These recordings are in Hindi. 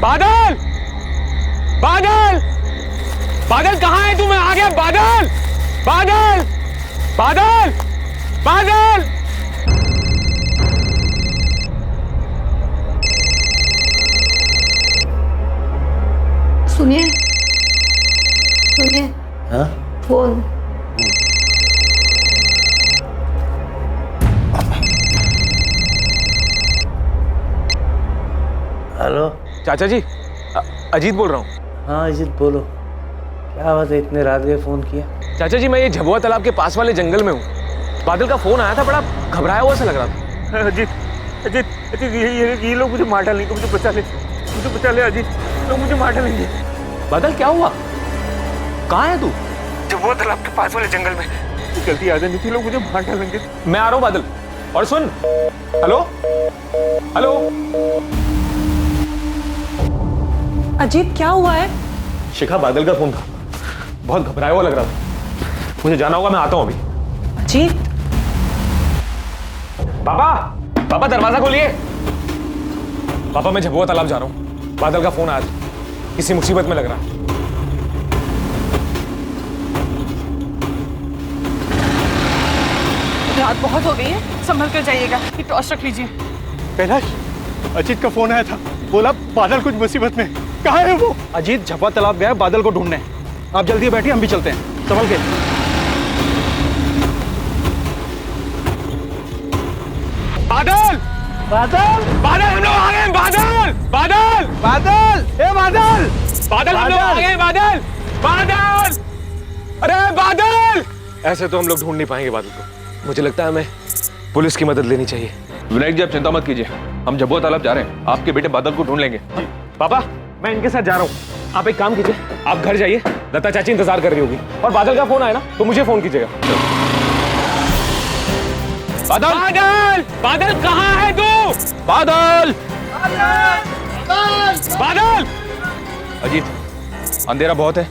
बादल, बादल, बादल कहाँ है तू? मैं आ गया। बादल, बादल, बादल, बादल। सुनिए, सुनिए। हाँ? फोन। हेलो। चाचा जी, अजीत बोल रहा हूँ। हाँ अजीत बोलो, क्या बात है, इतने रात में फोन किया? चाचा जी, मैं ये झबुआ तालाब के पास वाले जंगल में हूँ। बादल का फोन आया था, बड़ा घबराया हुआ सा लग रहा था। अजीत, अजीत, अजीत, ये लोग मुझे मार डालेंगे, मुझे बचा ले, मुझे बचा ले अजीत, लोग मुझे मार डालेंगे। बादल क्या हुआ? कहाँ है तू? झबुआ तालाब के पास वाले जंगल में। जल्दी आ जाने, लोग मुझे मार डालेंगे। मैं आ रहा हूँ बादल। और सुन, हेलो, हेलो। अजीत क्या हुआ है? शिखा, बादल का फोन था, बहुत घबराया हुआ लग रहा था। मुझे जाना होगा, मैं आता हूँ अभी। अजीत, पापा, पापा दरवाजा खोलिए। पापा, मैं झबुआ तालाब जा रहा हूँ। बादल का फोन आया था, किसी मुसीबत में लग रहा है। रात बहुत हो गई है, संभल कर जाइएगा। ये टॉर्च रख लीजिए। कैलाश, अजीत का फोन आया था, बोला बादल कुछ मुसीबत में। कहाँ है वो? अजीत झपा तालाब गया है बादल को ढूंढने। आप जल्दी बैठिए, हम भी चलते हैं, संभल के। बादल, बादल, बादल, हम लोग आ गए। बादल, बादल, बादल, ए बादल, बादल, हम लोग आ गए। बादल, बादल, अरे बादल। ऐसे तो हम लोग ढूंढ नहीं पाएंगे बादल को। मुझे लगता है हमें पुलिस की मदद लेनी चाहिए। विनायक जी, आप चिंता मत कीजिए, हम झबुआ तालाब जा रहे हैं, आपके बेटे बादल को ढूंढ लेंगे। पापा, मैं इनके साथ जा रहा हूँ। आप एक काम कीजिए, आप घर जाइए, लता चाची इंतजार कर रही होगी। और बादल का फोन आया ना तो मुझे फोन कीजिएगा। बादल, बादल, बादल कहाँ है तू? बादल, बादल। अजीत, अंधेरा बहुत है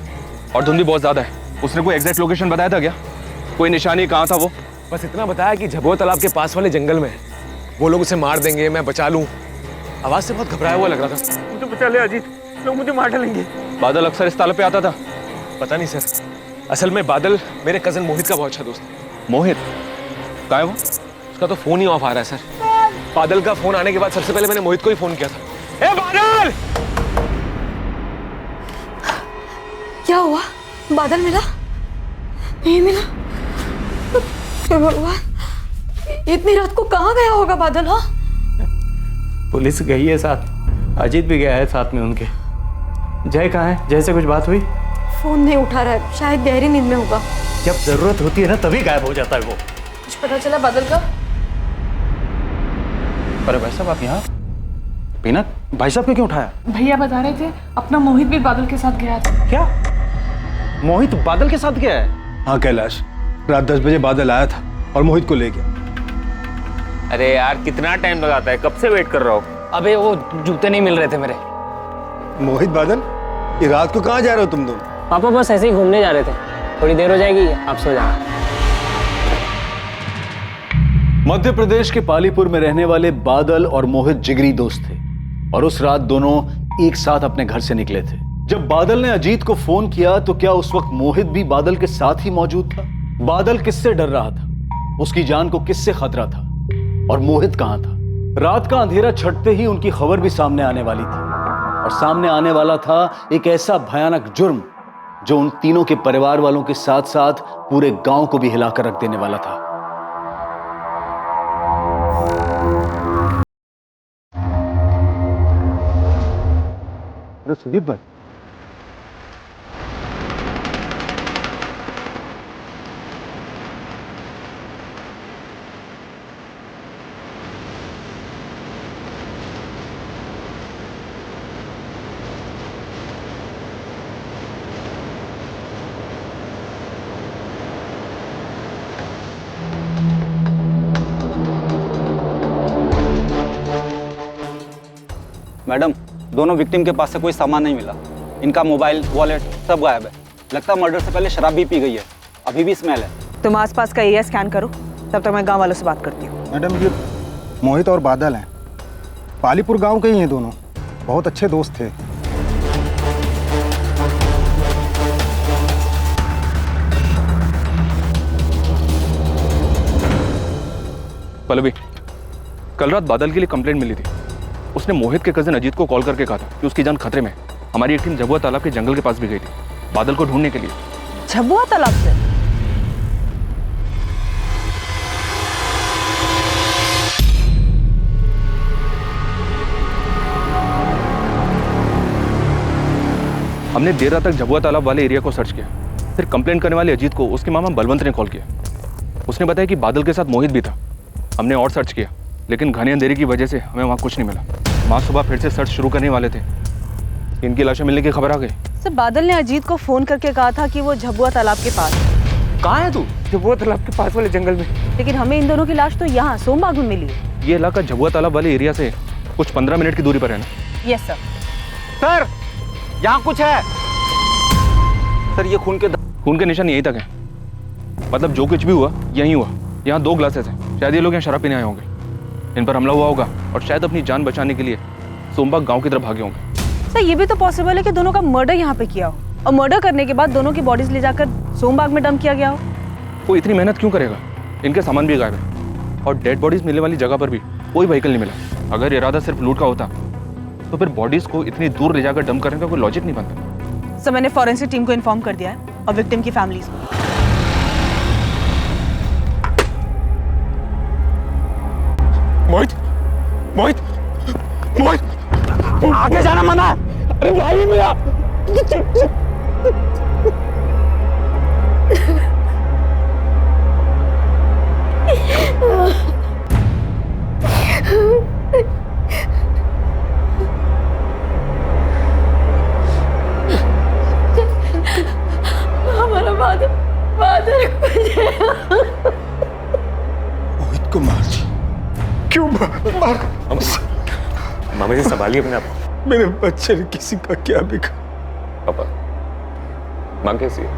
और धुंध भी बहुत ज्यादा है। उसने कोई एग्जैक्ट लोकेशन बताया था क्या? कोई निशानी कहाँ था वो? बस इतना बताया कि झबुआ तालाब के पास वाले जंगल में है। वो लोग उसे मार देंगे, मैं बचा लूं। आवाज से बहुत घबराया हुआ लग रहा था। मुझे बचा ले अजीत, लोग मुझे मार डालेंगे। बादल अक्सर इस तालाब पे आता था। पता नहीं सर, असल में बादल मेरे कजन मोहित का बहुत अच्छा दोस्त है। मोहित कहाँ है वो? उसका तो फोन ही ऑफ आ रहा है सर। बादल का फोन आने के बाद सबसे पहले मैंने मोहित को ही फोन किया था। ए बादल! क्या हुआ? बादल मिला? नहीं मिला? हे भगवान, इतनी रात को कहाँ गया होगा बादल? हाँ, पुलिस गई है साथ, अजीत भी गया है साथ में उनके। जय कहाँ है? जय से कुछ बात हुई? फोन नहीं उठा रहा है, शायद गहरी नींद में होगा। जब जरूरत होती है ना तभी गायब हो जाता है वो। कुछ पता चला बादल का? अरे भाई साहब, आप यहाँ? पीनत, भाई साहब को क्यों उठाया? भैया बता रहे थे अपना मोहित भी बादल के साथ गया था। क्या मोहित बादल के साथ गया है? हाँ कैलाश, रात 10 बजे बादल आया था और मोहित को ले गया। अरे यार, कितना टाइम लगाता है, कब से वेट कर रहा हूँ। अबे वो जूते नहीं मिल रहे थे मेरे। मोहित, बादल, ये रात को कहाँ जा रहे हो तुम दोनों? पापा बस ऐसे ही घूमने जा रहे थे, थोड़ी देर हो जाएगी, आप सो जाना। मध्य प्रदेश के पालीपुर में रहने वाले बादल और मोहित जिगरी दोस्त थे और उस रात दोनों एक साथ अपने घर से निकले थे। जब बादल ने अजीत को फोन किया तो क्या उस वक्त मोहित भी बादल के साथ ही मौजूद था? बादल किससे डर रहा था? उसकी जान को किससे खतरा था? और मोहित कहां था? रात का अंधेरा छटते ही उनकी खबर भी सामने आने वाली थी और सामने आने वाला था एक ऐसा भयानक जुर्म जो उन तीनों के परिवार वालों के साथ साथ पूरे गांव को भी हिलाकर रख देने वाला था। अरे सुदीप भाई, मैडम, दोनों विक्टिम के पास से कोई सामान नहीं मिला। इनका मोबाइल, वॉलेट सब गायब है। लगता है मर्डर से पहले शराब भी पी गई है, अभी भी स्मेल है। तुम आसपास का एरिया स्कैन करो, तब तक मैं गांव वालों से बात करती हूँ। मैडम, ये मोहित और बादल हैं, पालीपुर गांव के ही हैं दोनों, बहुत अच्छे दोस्त थे। पल्लवी, कल रात बादल के लिए कंप्लेंट मिली थी। उसने मोहित के कजिन अजीत को कॉल करके कहा था कि उसकी जान खतरे में है। हमारी एक टीम झबुआ तालाब के जंगल के पास भी गई थी बादल को ढूंढने के लिए। झबुआ तालाब से? हमने देर रात तक झबुआ तालाब वाले एरिया को सर्च किया। फिर कंप्लेंट करने वाले अजीत को उसके मामा बलवंत ने कॉल किया। उसने बताया कि बादल के साथ मोहित भी था। हमने और सर्च किया, लेकिन घने अंधेरे की वजह से हमें वहाँ कुछ नहीं मिला। माँ सुबह फिर से सर्च शुरू करने वाले थे, इनकी लाशें मिलने की खबर आ गई। सर, बादल ने अजीत को फोन करके कहा था कि वो झबुआ तालाब के पास। कहाँ है तू? झबुआ तालाब के पास वाले जंगल में। लेकिन हमें इन दोनों की लाश तो यहाँ सोमबाग में मिली है। ये इलाका झबुआ तालाब वाले एरिया से कुछ 15 मिनट की दूरी पर है ना? Yes sir. सर, यहाँ कुछ है। सर, ये खून के निशान यहीं तक है। मतलब जो कुछ भी हुआ यहीं हुआ। यहाँ 2 ग्लासेस हैं, शायद ये लोग यहाँ शराब पीने आए होंगे। इन पर हमला हुआ होगा और शायद अपनी जान बचाने के लिए सोमबाग गांव की तरफ भागे होंगे। सर, ये भी तो पॉसिबल है कि दोनों का मर्डर यहाँ पे किया हो और मर्डर करने के बाद दोनों की बॉडीज ले जाकर सोमबाग में डंप किया गया हो। वो इतनी मेहनत क्यों करेगा? इनके सामान भी गायब है और डेड बॉडीज मिलने वाली जगह पर भी कोई व्हीकल नहीं मिला। अगर इरादा सिर्फ लूट का होता तो फिर बॉडीज को इतनी दूर ले जाकर डंप करने का कोई लॉजिक नहीं बनता। सर, मैंने फॉरेंसिक टीम को इन्फॉर्म कर दिया है और विक्टिम की फैमिलीज को। मोहित, मोहित, मोहित, आगे जाना मना। अरे भाई मेरा। हमारा बादल, बादल मोहित को मार दी। क्यों मार? मामा जी संभालिए अपने आप को। मेरे बच्चे ने किसी का क्या बिगा? पापा, माँ कैसी है?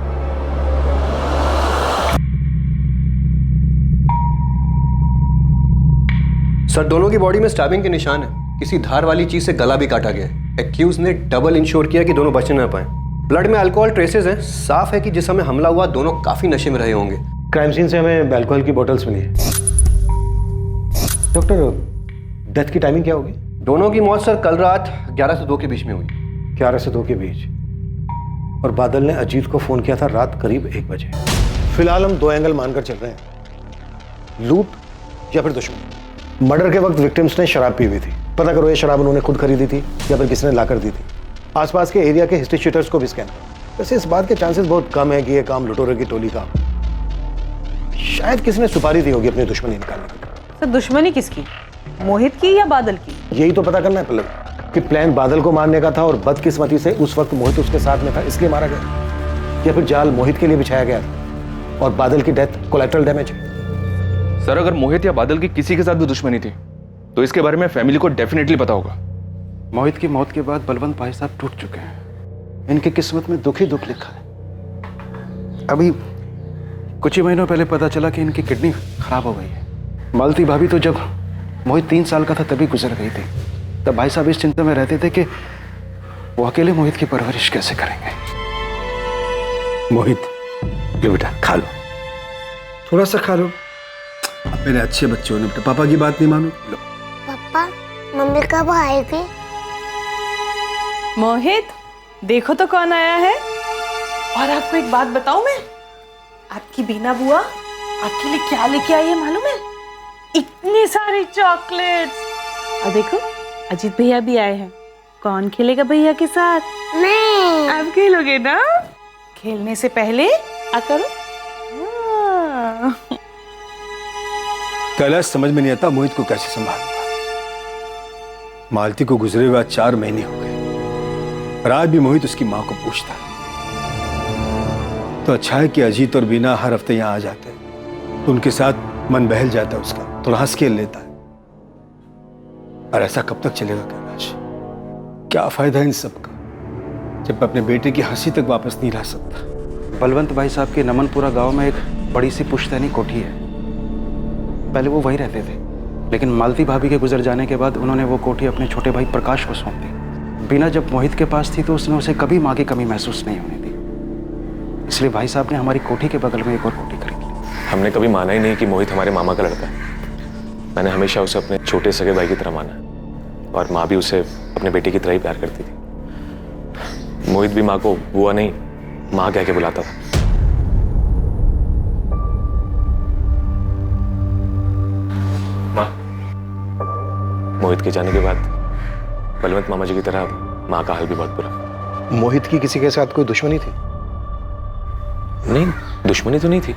सर, दोनों की बॉडी में स्टैबिंग के निशान है। किसी धार वाली चीज से गला भी काटा गया है। एक्यूज ने डबल इंश्योर किया कि दोनों बच ना पाए। ब्लड में अल्कोहल ट्रेसेस हैं। साफ है कि जिस समय हमला हुआ दोनों काफी नशे में रहे होंगे। क्राइम सीन से हमें अल्कोहल की बोतल्स मिली है। डॉक्टर, डेथ की टाइमिंग क्या होगी? दोनों की मौत सर कल रात 11 से 2 के बीच में हुई। 11 से 2 के बीच। और बादल ने अजीत को फोन किया था रात करीब 1 बजे। फिलहाल हम 2 एंगल मानकर चल रहे हैं, लूट या फिर दुश्मन। मर्डर के वक्त विक्टिम्स ने शराब पी हुई थी। पता करो ये शराब उन्होंने खुद खरीदी थी या फिर किसी ने लाकर दी थी। आसपास के एरिया के हिस्ट्री शीटर्स को भी स्कैन करो। वैसे इस बात के चांसेस बहुत कम है कि ये काम लुटेरों की टोली का। शायद किसी ने सुपारी दी होगी अपनी दुश्मनी निकालने की। सर, दुश्मनी किसकी? मोहित की या बादल की? यही तो पता करना है पल्लवी कि प्लान बादल को मारने का था और बदकिस्मती से उस वक्त मोहित उसके साथ में था इसलिए मारा गया, या फिर जाल मोहित के लिए बिछाया गया था और बादल की डेथ कोलैटरल डैमेज है। सर, अगर मोहित या बादल की किसी के साथ भी दुश्मनी थी तो इसके बारे में फैमिली को डेफिनेटली पता होगा। मोहित की मौत के बाद बलवंत भाई साहब टूट चुके हैं। इनकी किस्मत में दुख ही दुख लिखा है। अभी कुछ ही महीनों पहले पता चला कि इनकी किडनी खराब हो गई है। मालती भाभी तो जब मोहित 3 साल का था तभी गुजर गई थी। तब भाई साहब इस चिंता में रहते थे कि वो अकेले मोहित की परवरिश कैसे करेंगे। मोहित, लो बेटा खा लो, थोड़ा सा खा लो। अब मेरे अच्छे बच्चे हो ना बेटा, पापा की बात नहीं मानो। लो। पापा, मम्मी कब आएगी? मोहित, देखो तो कौन आया है। और आपको एक बात बताऊं मैं, आपकी बीना बुआ आपके लिए क्या लेके आई है मालूम है? इतनी सारी चॉकलेट्स। और देखो अजीत भैया भी आए हैं। कौन खेलेगा भैया के साथ? मैं। आप खेलोगे ना? खेलने से पहले आ करो। कैलाश, समझ में नहीं आता मोहित को कैसे संभालूंगा। मालती को गुजरे हुए 4 महीने हो गए और आज भी मोहित उसकी मां को पूछता है। तो अच्छा है कि अजीत और बीना हर हफ्ते यहाँ आ जाते हैं तो उनके साथ मन बहल जाता है उसका, थोड़ा हंस खेल लेता है। और ऐसा कब तक चलेगा कैलाश? क्या फायदा इन सब का जब मैं अपने बेटे की हंसी तक वापस नहीं ला सकता। बलवंत भाई साहब के नमनपुरा गांव में एक बड़ी सी पुश्तैनी कोठी है। पहले वो वहीं रहते थे, लेकिन मालती भाभी के गुजर जाने के बाद उन्होंने वो कोठी अपने छोटे भाई प्रकाश को सौंप दी। बीना जब मोहित के पास थी तो उसने उसे कभी माँ की कमी महसूस नहीं होने दी। इसलिए भाई साहब ने हमारी कोठी के बगल में एक और कोठी खरीद ली। हमने कभी माना ही नहीं कि मोहित हमारे मामा का लड़का है। मैंने हमेशा उसे अपने छोटे सगे भाई की तरह माना है और माँ भी उसे अपने बेटे की तरह ही प्यार करती थी। मोहित भी माँ को बुआ नहीं माँ कह के बुलाता था। माँ, मोहित के जाने के बाद बलवंत मामा जी की तरह माँ का हाल भी बहुत बुरा। मोहित की किसी के साथ कोई दुश्मनी थी? नहीं, दुश्मनी तो नहीं थी।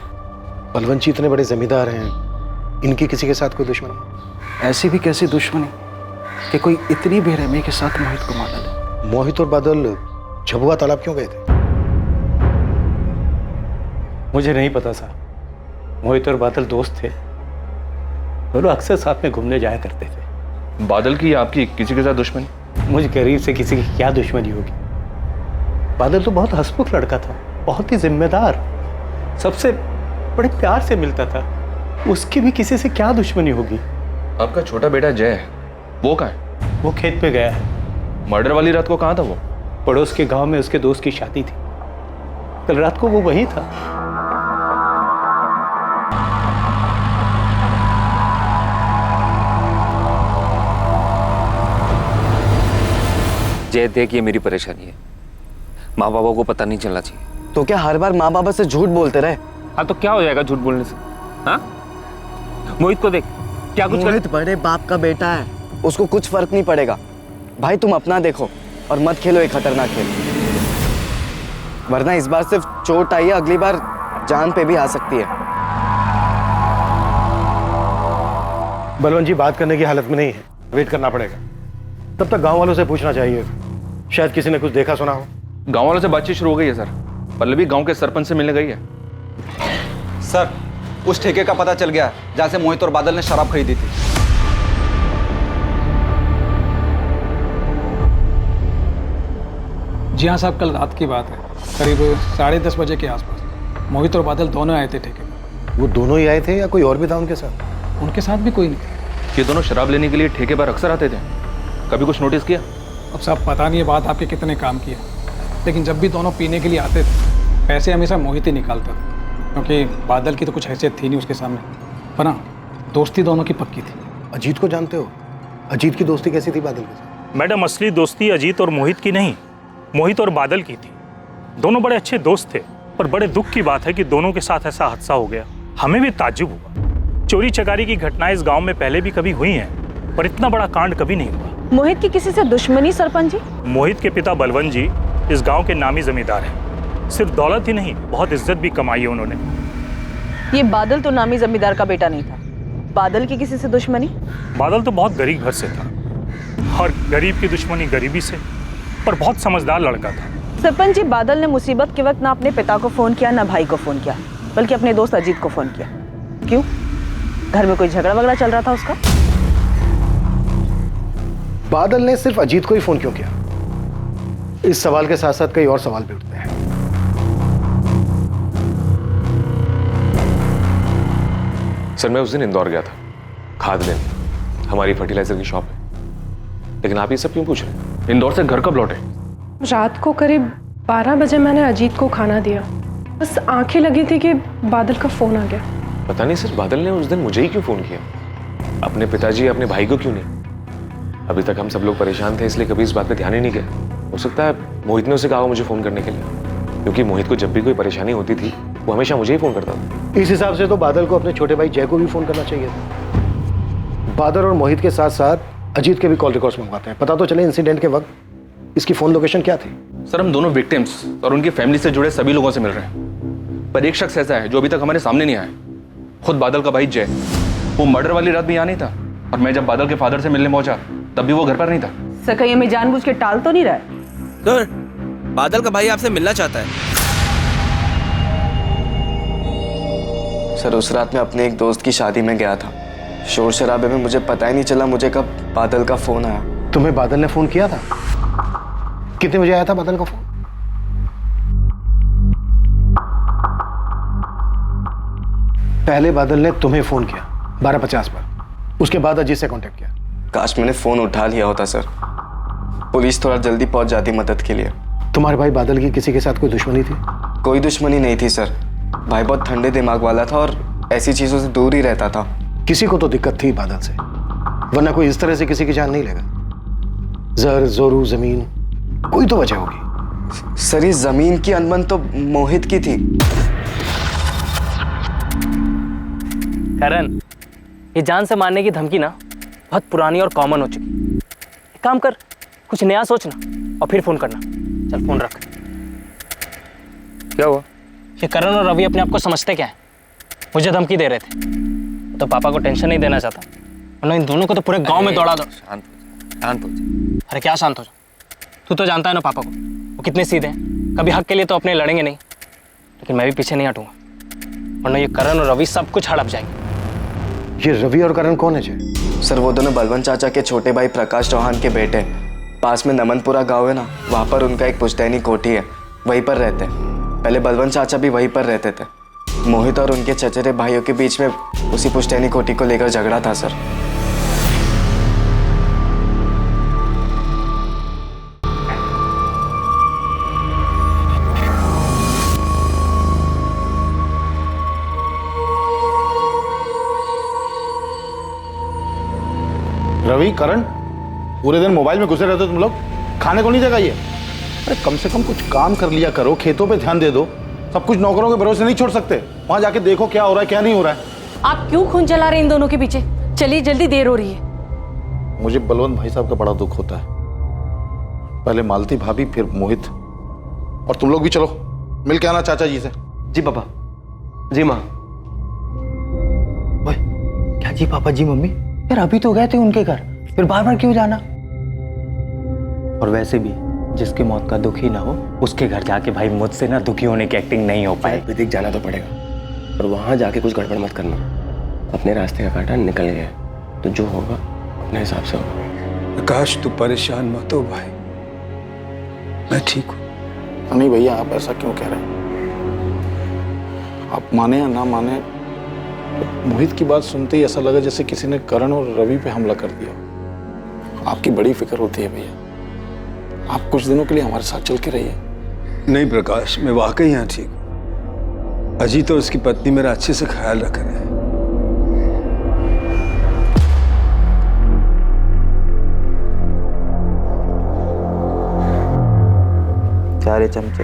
बलवंत जी इतने बड़े जमींदार हैं, इनकी किसी के साथ कोई दुश्मनी? ऐसी भी कैसी दुश्मनी कि कोई इतनी बेरहमी के साथ मोहित को मार डाले। मोहित और बादल झबुआ तालाब क्यों गए थे? मुझे नहीं पता साहब। मोहित और बादल दोस्त थे, दोनों अक्सर साथ में घूमने जाया करते थे। बादल की या आपकी किसी के साथ दुश्मनी? मुझ गरीब से किसी की क्या दुश्मनी होगी। बादल तो बहुत हंसमुख लड़का था, बहुत ही जिम्मेदार, सबसे बड़े प्यार से मिलता था। उसकी भी किसी से क्या दुश्मनी होगी। आपका छोटा बेटा जय है, वो कहाँ है? वो खेत पे गया है। मर्डर वाली रात को कहाँ था वो? पड़ोस के गांव में उसके दोस्त की शादी थी, कल रात को वो वहीं था। जय देख, ये मेरी परेशानी है, माँ बाबा को पता नहीं चलना चाहिए। तो क्या हर बार माँ बाबा से झूठ बोलते रहे? हाँ तो क्या हो जाएगा झूठ बोलने से? हाँ, मोहित को देख, क्या कुछ मोहित बड़े बाप का बेटा है, उसको कुछ फर्क नहीं पड़ेगा। भाई तुम अपना देखो और मत खेलो एक खतरनाक खेल, वरना इस बार सिर्फ चोट आई है, अगली बार जान पे भी आ सकती है। बलवंत जी बात करने की हालत में नहीं है, वेट करना पड़ेगा। तब तक गांव वालों से पूछना चाहिए, शायद किसी ने कुछ देखा सुना हो। गांव वालों से बातचीत शुरू हो गई है सर। पल्लवी गांव के सरपंच से मिलने गई है। सर, उस ठेके का पता चल गया जहां से मोहित और बादल ने शराब खरीदी थी। जी हाँ साहब, कल रात की बात है, करीब 10:30 बजे के आसपास मोहित और बादल दोनों आए थे ठेके में। वो दोनों ही आए थे या कोई और भी था उनके साथ? उनके साथ भी कोई नहीं था। ये दोनों शराब लेने के लिए ठेके पर अक्सर आते थे, कभी कुछ नोटिस किया? अब साहब पता नहीं ये बात आपके कितने काम की है, लेकिन जब भी दोनों पीने के लिए आते थे पैसे हमेशा मोहित ही निकालता था, क्योंकि बादल की तो कुछ हैसियत थी नहीं उसके सामने, पर हाँ दोस्ती दोनों की पक्की थी। अजीत को जानते हो? अजीत की दोस्ती कैसी थी बादल के साथ? मैडम, असली दोस्ती अजीत और मोहित की नहीं, मोहित और बादल की थी। दोनों बड़े अच्छे दोस्त थे, पर बड़े दुख की बात है कि दोनों के साथ ऐसा हादसा हो गया। हमें भी ताज्जुब हुआ। चोरी चकारी की घटनाएं इस गांव में पहले भी कभी हुई हैं, पर इतना बड़ा कांड कभी नहीं हुआ। मोहित की किसी से दुश्मनी सरपंच जी? मोहित के पिता बलवंत जी इस गांव के नामी जमींदार हैं। सिर्फ दौलत ही नहीं, बहुत इज्जत भी कमाई है उन्होंने। ये बादल तो नामी जमींदार का बेटा नहीं था। बादल की किसी से दुश्मनी? बादल तो बहुत गरीब घर से था, और गरीब की दुश्मनी गरीबी से, पर बहुत समझदार लड़का था। सरपंच जी, बादल ने मुसीबत के वक्त ना अपने पिता को फोन किया, ना भाई को फोन किया, बल्कि अपने दोस्त अजीत को फोन किया। क्यों? घर में कोई झगड़ा वगड़ा चल रहा था उसका? बादल ने सिर्फ अजीत को ही फोन क्यों किया? इस सवाल के साथ साथ कई और सवाल भी उठते हैं। सर, मैं उस दिन इंदौर गया था खाद लेने, हमारी फर्टिलाइजर की शॉप है। लेकिन आप ये सब क्यों पूछ रहे हैं? इंदौर से घर कब लौटे? रात को करीब 12 बजे मैंने अजीत को खाना दिया, बस आंखें लगी थी कि बादल का फोन आ गया। पता नहीं सर, बादल ने उस दिन मुझे ही क्यों फोन किया, अपने पिताजी या अपने भाई को क्यों नहीं? अभी तक हम सब लोग परेशान थे, इसलिए कभी इस बात पे ध्यान ही नहीं गया। हो सकता है मोहित ने उसे कहा मुझे फोन करने के लिए, क्योंकि मोहित को जब भी कोई परेशानी होती थी वो हमेशा मुझे ही फोन करता था। इस हिसाब से तो बादल को अपने छोटे भाई जय को भी फोन करना चाहिए था। बादल और मोहित के साथ साथ अजीत के भी कॉल रिकॉर्ड्स मंगवाते हैं, पता तो चले इंसिडेंट के वक्त इसकी फोन लोकेशन क्या थी। सर, हम दोनों विक्टिम्स और उनकी फैमिली से जुड़े सभी लोगों से मिल रहे हैं, पर एक शख्स ऐसा है जो अभी तक हमारे सामने नहीं आया। खुद बादल का भाई जय, वो मर्डर वाली रात भी यहाँ नहीं था, और मैं जब बादल के फादर से मिलने पहुंचा तब भी वो घर पर नहीं था। सर, कहीं हमें जानबूझ के टाल तो नहीं रहा है? सर, बादल का भाई आपसे मिलना चाहता है। सर, उस रात मैं अपने एक दोस्त की शादी में गया था, शोर शराबे में मुझे पता ही नहीं चला मुझे कब बादल का फोन आया। तुम्हें बादल ने फोन किया था? कितने बजे आया था बादल का फोन? पहले बादल ने तुम्हें फोन किया 12:50 पर, उसके बाद अजीत से कांटेक्ट किया। काश मैंने फोन उठा लिया होता सर, पुलिस थोड़ा जल्दी पहुंच जाती मदद के लिए। तुम्हारे भाई बादल की किसी के साथ कोई दुश्मनी थी? कोई दुश्मनी नहीं थी सर, भाई बहुत ठंडे दिमाग वाला था और ऐसी चीजों से दूर ही रहता था। किसी को तो दिक्कत थी बादल से, वरना कोई इस तरह से किसी की जान नहीं लेगा। जर जोरू जमीन, कोई तो वजह होगी। सर ये जमीन की अनबन तो मोहित की थी। करण, ये जान से मारने की धमकी ना बहुत पुरानी और कॉमन हो चुकी। एक काम कर, कुछ नया सोचना और फिर फोन करना। चल फोन रख। क्या हुआ? ये करण और रवि अपने आप को समझते क्या है? मुझे धमकी दे रहे थे, तो पापा को टेंशन नहीं देना चाहता, वरना इन दोनों को तो पूरे गांव में दौड़ा दो। शांत हो जा। अरे क्या शांत हो जा? तू तो जानता है ना पापा को, वो कितने सीधे हैं। कभी हक के लिए तो अपने लड़ेंगे नहीं, लेकिन मैं भी पीछे नहीं हटूंगा, वरना ये करण और रवि सब कुछ हड़प जाएंगे। ये रवि और करण कौन है जी? सर वो दोनों बलवंत चाचा के छोटे भाई प्रकाश चौहान के बेटे। पास में नमनपुरा गांव है ना, वहाँ पर उनका एक पुश्तैनी कोठी है, वहीं पर रहते हैं। पहले बलवंत चाचा भी वहीं पर रहते थे। मोहित और उनके चचेरे भाइयों के बीच में उसी पुश्तैनी कोठी को लेकर झगड़ा था सर। रवि, करण, पूरे दिन मोबाइल में घुसे रहते हो तुम लोग, खाने को नहीं देगा ये? अरे कम से कम कुछ काम कर लिया करो, खेतों पे ध्यान दे दो। सब कुछ नौकरों के भरोसे नहीं छोड़ सकते। वहां जाके देखो क्या हो रहा है क्या नहीं हो रहा है। आप क्यों खून चला रहे हैं इन दोनों के पीछे? चलिए जल्दी, देर हो रही है। मुझे बलवंत भाई साहब का बड़ा दुख होता है। पहले मालती भाभी, फिर मोहित, और तुम लोग भी चलो मिल के आना चाचा जी से। जी पापा। जी माँ। क्या जी पापा जी मम्मी? यार अभी तो गए थे उनके घर, फिर बार बार क्यों जाना? और वैसे भी जिसकी मौत का दुख ही ना हो, उसके घर जाके भाई मुझसे ना दुखी होने की एक्टिंग नहीं हो पाए। विदिक जाना तो पड़ेगा, पर वहां जाके कुछ गड़बड़ मत करना। अपने रास्ते का कांटा निकल गया, तो जो होगा अपने हिसाब से होगा। प्रकाश तू परेशान मत हो भाई, मैं ठीक हूँ। नहीं भैया, आप ऐसा क्यों कह रहे हैं? आप माने या ना माने, मोहित की बात सुनते ही ऐसा लगा जैसे किसी ने करण और रवि पे हमला कर दिया। आपकी बड़ी फिक्र होती है भैया, आप कुछ दिनों के लिए हमारे साथ चल के रहिए। नहीं प्रकाश, मैं वाकई यहाँ ठीक हूँ। अजीत और उसकी पत्नी मेरा अच्छे से ख्याल रख रहे हैं। क्या रे चमचे,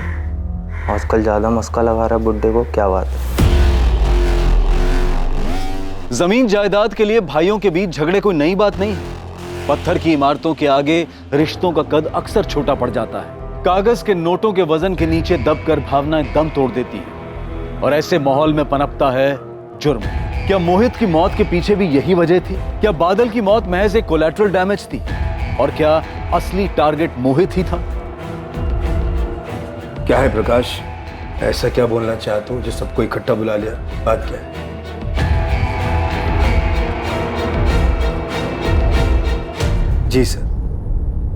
आजकल ज्यादा मस्का लगा रहा बुड्ढे को, क्या बात है? जमीन जायदाद के लिए भाइयों के बीच झगड़े कोई नई बात नहीं है। पत्थर की इमारतों के आगे रिश्तों का कद अक्सर छोटा पड़ जाता है। कागज के नोटों के वजन के नीचे दबकर भावनाएं दम तोड़ देती हैं, और ऐसे माहौल में पनपता है जुर्म। क्या मोहित की मौत के पीछे भी यही वजह थी? क्या बादल की मौत महज एक कोलैटरल डैमेज थी? और क्या असली टारगेट मोहित ही था? क्या है प्रकाश, ऐसा क्या बोलना चाहते हो जो सबको इकट्ठा बुला लिया? बात क्या है? जी सर,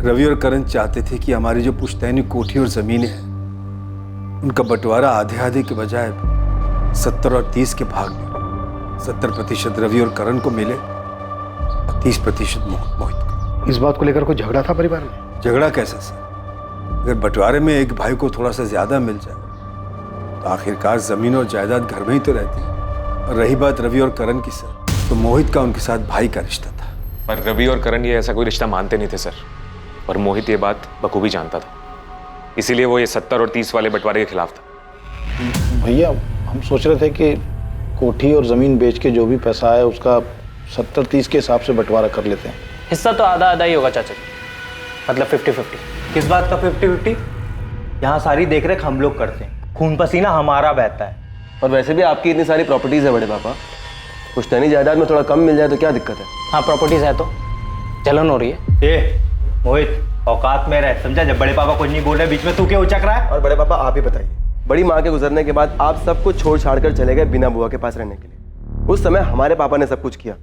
रवि और करण चाहते थे कि हमारी जो पुश्तैनी कोठी और जमीनें हैं उनका बंटवारा आधे आधे के बजाय 70 और 30 के भाग में 70% रवि और करण को मिले और 30% मोहित को। इस बात को लेकर कोई झगड़ा था परिवार में? झगड़ा कैसा सर? अगर बंटवारे में एक भाई को थोड़ा सा ज्यादा मिल जाए तो आखिरकार जमीन और जायदाद घर में ही तो रहती है। और रही बात रवि और करण की सर, तो मोहित का उनके साथ भाई का रिश्ता था। पर रवि और करण ये ऐसा कोई रिश्ता मानते नहीं थे सर, और मोहित ये बात बखूबी जानता था, इसीलिए वो ये 70 और 30 वाले बंटवारे के खिलाफ था। भैया हम सोच रहे थे कि कोठी और जमीन बेच के जो भी पैसा आए उसका 70-30 के हिसाब से बंटवारा कर लेते हैं। हिस्सा तो आधा आधा ही होगा चाचा जी, मतलब 50-50। किस बात का 50-50? यहाँ सारी देखरेख हम लोग करते हैं, खून पसीना हमारा बहता है। और वैसे भी आपकी इतनी सारी प्रॉपर्टीज है बड़े पापा, पुश्तैनी जायदाद में थोड़ा कम मिल जाए तो क्या दिक्कत है? हाँ प्रॉपर्टीज है तो जलन हो रही है। ए मोहित, औकात में रह, समझा? जब बड़े पापा कुछ नहीं बोल रहे बीच में तू क्यों उचक रहा है? और बड़े पापा आप ही बताइए, बड़ी माँ के गुजरने के बाद आप सब कुछ छोड़ छाड़ कर चले गए बिना बुआ के पास रहने के लिए। उस समय हमारे पापा ने सब कुछ किया,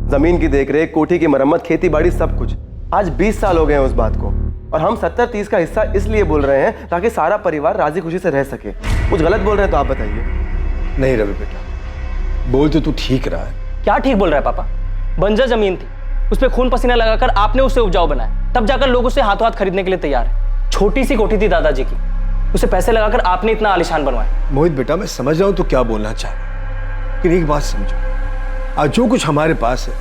जमीन की देखरेख, कोठी की मरम्मत, खेती बाड़ी, सब कुछ। आज 20 साल हो गए हैं उस बात को, और हम 70-30 का हिस्सा इसलिए बोल रहे हैं ताकि सारा परिवार राजी खुशी से रह सके। कुछ गलत बोल रहे हैं तो आप बताइए। नहीं रवि बेटा, बोल तो तू ठीक रहा है। क्या ठीक बोल रहा है पापा? बंजर जमीन थी, उस पर खून पसीना लगाकर आपने उसे उपजाऊ बनाया, तब जाकर लोग उसे हाथों हाथ खरीदने के लिए तैयार है। छोटी सी कोठी थी दादाजी की, उसे पैसे लगाकर आपने इतना आलीशान बनवाया। मोहित बेटा, मैं समझ रहा हूं तू क्या बोलना चाह रहा है, लेकिन एक बात समझो, आज जो कुछ हमारे पास है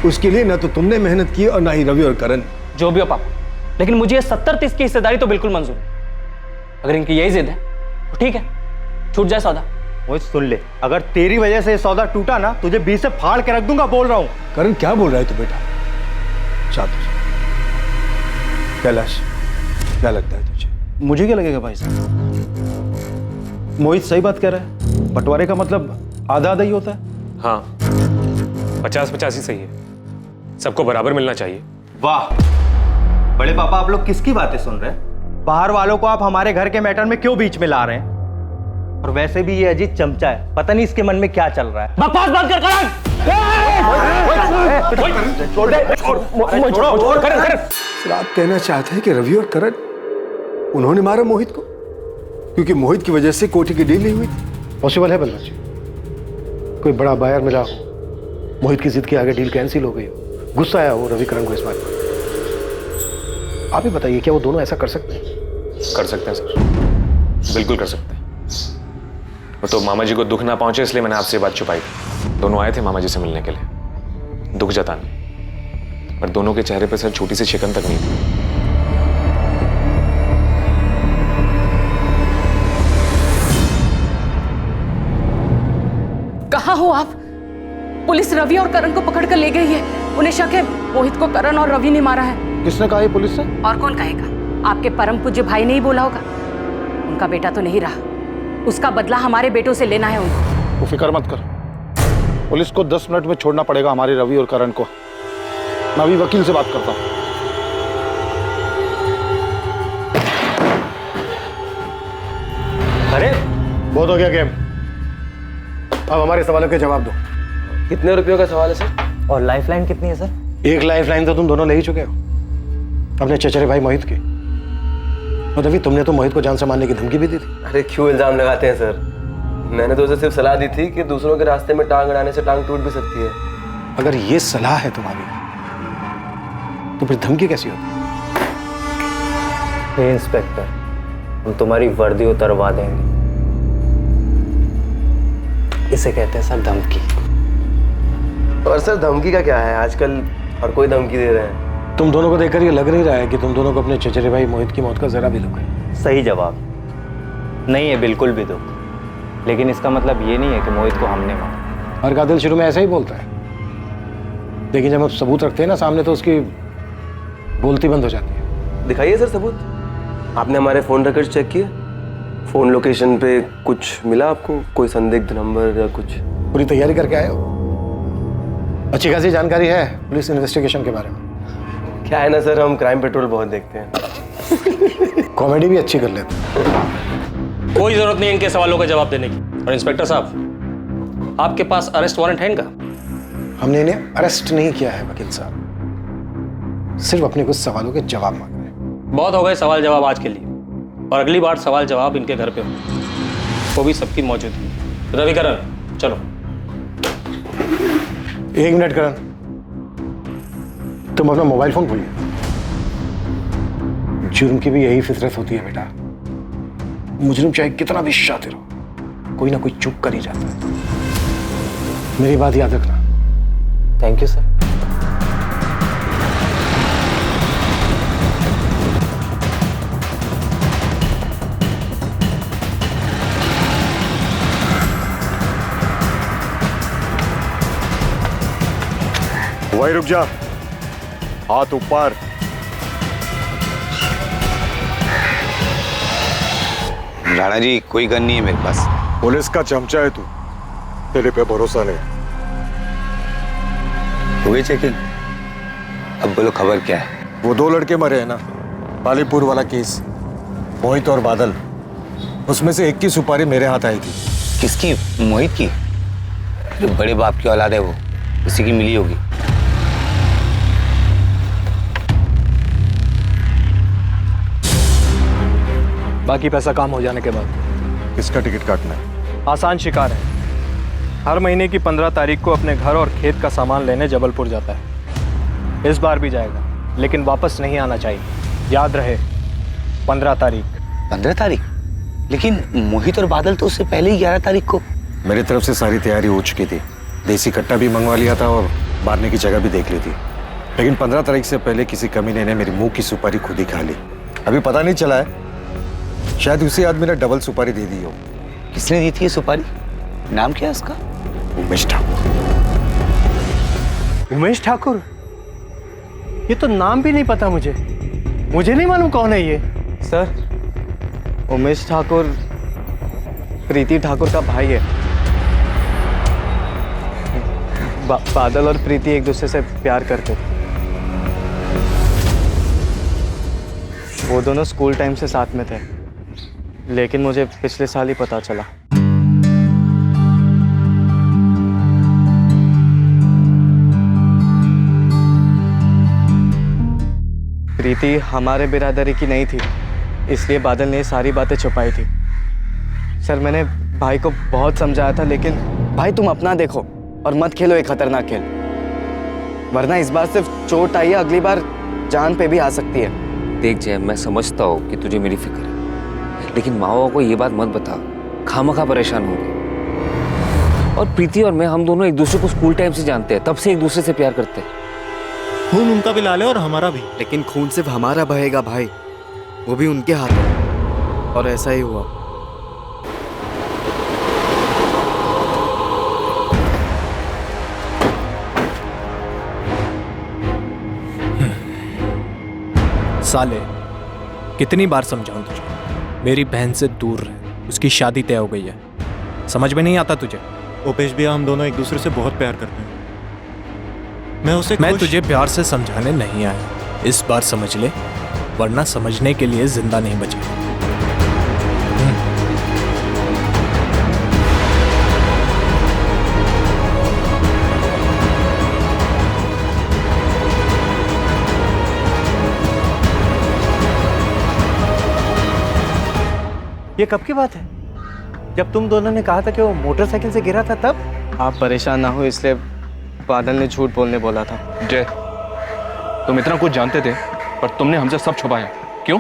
उसके लिए ना तो तुमने मेहनत की और ना ही रवि और करण। जो भी हो पापा, लेकिन मुझे ये 70-30 की हिस्सेदारी तो बिल्कुल मंजूर है। अगर इनकी यही जिद है तो ठीक है, छूट जाए सौदा। मोहित सुन ले, अगर तेरी वजह से ये सौदा टूटा ना, तुझे बीच से फाड़ के रख दूंगा, बोल रहा हूँ। करण क्या बोल रहा है तू बेटा? चाहते कैलाश, क्या लगता है तुझे? मुझे क्या लगेगा भाई साहब? मोहित सही बात कह रहा है, बंटवारे का मतलब आधा आधा ही होता है। हाँ, 50-50 ही सही है, सबको बराबर मिलना चाहिए। वाह बड़े पापा, आप लोग किसकी बातें सुन रहे हैं? बाहर वालों को आप हमारे घर के मैटर में क्यों बीच में ला रहे हैं? और वैसे भी ये अजीत चमचा है, पता नहीं इसके मन में क्या चल रहा है। बकवास बंद कर करण। आप कहना चाहते हैं कि रवि और करण उन्होंने मारा मोहित को क्योंकि मोहित की वजह से कोठी की डील नहीं हुई थी? पॉसिबल है बलराज जी, कोई बड़ा बायर मिला हो, मोहित की जिद के आगे डील कैंसिल हो गई हो, गुस्सा आया हो रवि करण को इस बात पर। आप ही बताइए, क्या वो दोनों ऐसा कर सकते हैं? कर सकते हैं सर, बिल्कुल कर सकते हैं। वो तो मामा जी को दुख ना पहुंचे इसलिए मैंने आपसे बात छुपाई थी। दोनों आए थे मामा जी से मिलने के लिए, दुख जताने, पर दोनों के चेहरे पे सर छोटी सी शिकन तक नहीं थी। कहाँ हो आप? पुलिस रवि और करण को पकड़ कर ले गई है। उन्हें शक है मोहित को करण और रवि ने मारा है। किसने कहा ये पुलिस से? और कौन कहेगा? आपके परम पूज्य भाई ने ही बोला होगा। उनका बेटा तो नहीं रहा, उसका बदला हमारे बेटों से लेना है उनको। वो फिक्र मत कर, पुलिस को 10 मिनट में छोड़ना पड़ेगा हमारे रवि और करण को। मैं अभी वकील से बात करता हूँ। अरे बहुत हो गया गेम, अब हमारे सवालों के जवाब दो। कितने रुपयों का सवाल है सर? और लाइफलाइन कितनी है सर? 1 लाइफलाइन तो तुम दोनों ले ही चुके हो, अपने चचेरे भाई मोहित की। और रवि, तुमने तो मोहित को जान से मारने की धमकी भी दी थी। अरे क्यों इल्जाम लगाते हैं सर? मैंने तो उसे सिर्फ सलाह दी थी कि दूसरों के रास्ते में टांग अड़ाने से टांग टूट भी सकती है। अगर ये सलाह है तुम्हारी तो फिर धमकी कैसी होती? हे इंस्पेक्टर, हम तुम्हारी वर्दी उतरवा देंगे। इसे कहते हैं सर धमकी। और सर धमकी का क्या है, आजकल हर कोई धमकी दे रहे हैं। तुम दोनों को देखकर ये लग नहीं रहा है कि तुम दोनों को अपने चचेरे भाई मोहित की मौत का जरा भी दुख है। सही जवाब। नहीं है बिल्कुल भी दुख, लेकिन इसका मतलब ये नहीं है कि मोहित को हमने मारा। हर कातिल शुरू में ऐसा ही बोलता है, लेकिन जब हम सबूत रखते हैं ना सामने तो उसकी बोलती बंद हो जाती है। दिखाइए सर सबूत। आपने हमारे फोन रिकॉर्ड चेक किए? फोन लोकेशन पे कुछ मिला आपको? कोई संदिग्ध नंबर या कुछ? पूरी तैयारी करके आए हो? अच्छी खासी जानकारी है पुलिस इन्वेस्टिगेशन के बारे में? क्या है ना सर, हम क्राइम पेट्रोल बहुत देखते हैं। कॉमेडी भी अच्छी कर लेते हैं। कोई जरूरत नहीं इनके सवालों का जवाब देने की। और इंस्पेक्टर साहब, आपके पास अरेस्ट वारंट है इनका? हमने इन्हें अरेस्ट नहीं किया है वकील साहब, सिर्फ अपने कुछ सवालों के जवाब मांग रहे हैं। बहुत हो गए सवाल जवाब आज के लिए, और अगली बार सवाल जवाब इनके घर पे हो, वो भी सबकी मौजूदगी। रवि करण, चलो। 1 मिनट करण, तुम अपना मोबाइल फोन भूलिए। जुर्म की भी यही फितरत होती है बेटा, मुजरिम चाहे कितना भी शातिर हो, कोई ना कोई चूक कर ही जाता है। मेरी बात याद रखना। Thank you sir. वही रुक जा, हाथ ऊपर। राणा जी, कोई गन नहीं है मेरे पास। पुलिस का चमचा है तू, तेरे पे भरोसा नहीं। हो गई चेकिंग? अब बोलो खबर क्या है? वो 2 लड़के मरे हैं ना, पालीपुर वाला केस, मोहित और बादल, उसमें से एक की सुपारी मेरे हाथ आई थी। किसकी? मोहित की? जो बड़े बाप की औलाद है वो, उसी की मिली होगी। बाकी पैसा काम हो जाने के बाद। किसका टिकट काटना है? आसान शिकार है। हर महीने की 15 तारीख को अपने घर और खेत का सामान लेने जबलपुर जाता है। इस बार भी जाएगा, लेकिन वापस नहीं आना चाहिए। याद रहे, 15 तारीख। 15 तारीख? लेकिन मोहित और बादल तो उससे पहले ही 11 तारीख को। मेरी तरफ से सारी तैयारी हो चुकी थी, देसी कट्टा भी मंगवा लिया था और मारने की जगह भी देख ली थी, लेकिन 15 तारीख से पहले किसी कमीने ने मेरी मुंह की सुपारी खुद ही खा ली। अभी पता नहीं चला है, शायद उसी आदमी ने डबल सुपारी दे दी हो। किसने दी थी ये सुपारी? नाम क्या है उसका? उमेश ठाकुर। उमेश ठाकुर? ये तो नाम भी नहीं पता मुझे नहीं मालूम कौन है ये। सर, उमेश ठाकुर प्रीति ठाकुर का भाई है। बादल और प्रीति एक दूसरे से प्यार करते थे। वो दोनों स्कूल टाइम से साथ में थे, लेकिन मुझे पिछले साल ही पता चला। प्रीति हमारे बिरादरी की नहीं थी, इसलिए बादल ने सारी बातें छुपाई थी। सर, मैंने भाई को बहुत समझाया था, लेकिन भाई तुम अपना देखो और मत खेलो एक खतरनाक खेल, वरना इस बार सिर्फ चोट आई है, अगली बार जान पे भी आ सकती है। देख जय, मैं समझता हूँ कि तुझे मेरी फिक्र है, लेकिन माँ बाबा को ये बात मत बता, खामखा परेशान होंगे। और प्रीति और मैं, हम दोनों एक दूसरे को स्कूल टाइम से जानते हैं, तब से एक दूसरे से प्यार करते हैं। खून उनका भी लाल है और हमारा भी। लेकिन खून सिर्फ हमारा बहेगा भाई, वो भी उनके हाथों, और ऐसा ही हुआ। साले, कितनी बार समझाऊं तुझे, मेरी बहन से दूर रह, उसकी शादी तय हो गई है, समझ में नहीं आता तुझे? उपेश भैया, हम दोनों एक दूसरे से बहुत प्यार करते हैं। मैं तुझे प्यार से समझाने नहीं आया, इस बार समझ ले, वरना समझने के लिए जिंदा नहीं बचे। ये कब की बात है? जब तुम दोनों ने कहा था कि वो मोटरसाइकिल से गिरा था तब? आप परेशान ना हो, इसलिए बादल ने झूठ बोलने बोला था। जय, तुम इतना कुछ जानते थे, पर तुमने हमसे सब छुपाया, क्यों?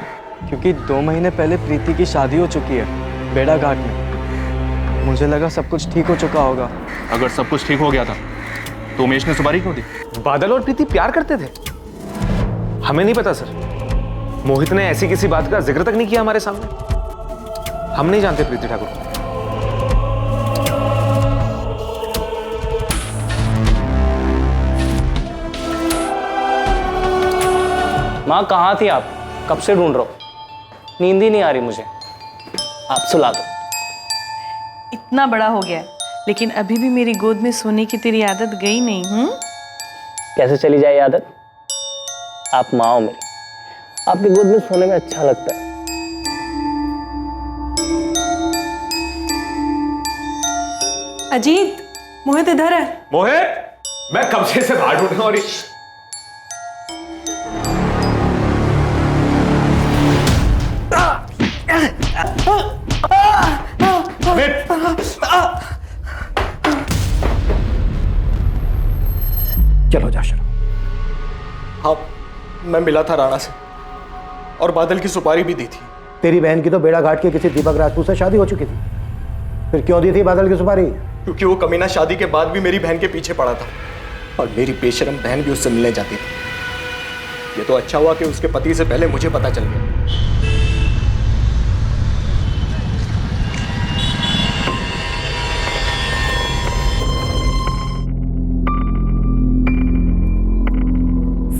क्योंकि 2 महीने पहले प्रीति की शादी हो चुकी है बेड़ा घाट में। मुझे लगा सब कुछ ठीक हो चुका होगा। अगर सब कुछ ठीक हो गया था तो उमेश ने सुपारी क्यों दी? बादल और प्रीति प्यार करते थे? हमें नहीं पता सर, मोहित ने ऐसी किसी बात का जिक्र तक नहीं किया हमारे सामने। हम नहीं जानते प्रीति ठाकुर को। माँ, कहाँ थी आप? कब से ढूंढ रहा हूँ, नींद ही नहीं आ रही मुझे, आप सुला दो। इतना बड़ा हो गया लेकिन अभी भी मेरी गोद में सोने की तेरी आदत गई नहीं। कैसे चली जाए आदत? आप माँ हो मेरी, आपकी गोद में सोने में अच्छा लगता है। अजीत, मोहित इधर है। मोहित, मैं कब से बाहर ढूंढ रहा हूँ। चलो जा शुरू। हाँ, मैं मिला था राणा से और बादल की सुपारी भी दी थी। तेरी बहन की तो बेड़ा घाट के किसी दीपक राजपूत से शादी हो चुकी थी, फिर क्यों दी थी बादल की सुपारी? क्योंकि वो कमीना शादी के बाद भी मेरी बहन के पीछे पड़ा था और मेरी बेशरम बहन भी उससे मिलने जाती थी। ये तो अच्छा हुआ कि उसके पति से पहले मुझे पता चल गया।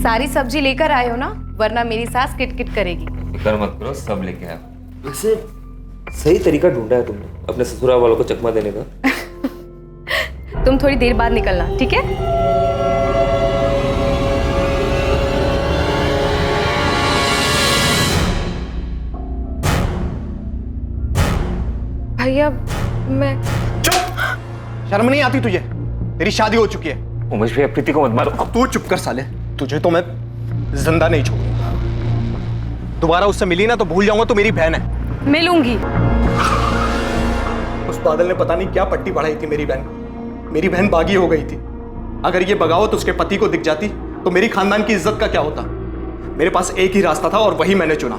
सारी सब्जी लेकर आए हो ना, वरना मेरी सास किटकिट करेगी। फिक्र मत करो, सब लेके आया। वैसे सही तरीका ढूंढा है तुमने अपने ससुराल वालों को चकमा देने का। तुम थोड़ी देर बाद निकलना, ठीक है? भैया, मैं शर्म नहीं आती तुझे? तेरी शादी हो चुकी है। उमेश भैया, प्रीति को मत मारो। अब तू चुप कर साले, तुझे तो मैं जिंदा नहीं छोड़ूंगा। दोबारा उससे मिली ना तो भूल जाऊंगा तो मेरी बहन है। मिलूंगी। उस बादल ने पता नहीं क्या पट्टी पढ़ाई थी मेरी बहन को। मेरी बहन बागी हो गई थी। अगर ये बगावत उसके पति को दिख जाती तो मेरी खानदान की इज्जत का क्या होता? मेरे पास एक ही रास्ता था और वही मैंने चुना।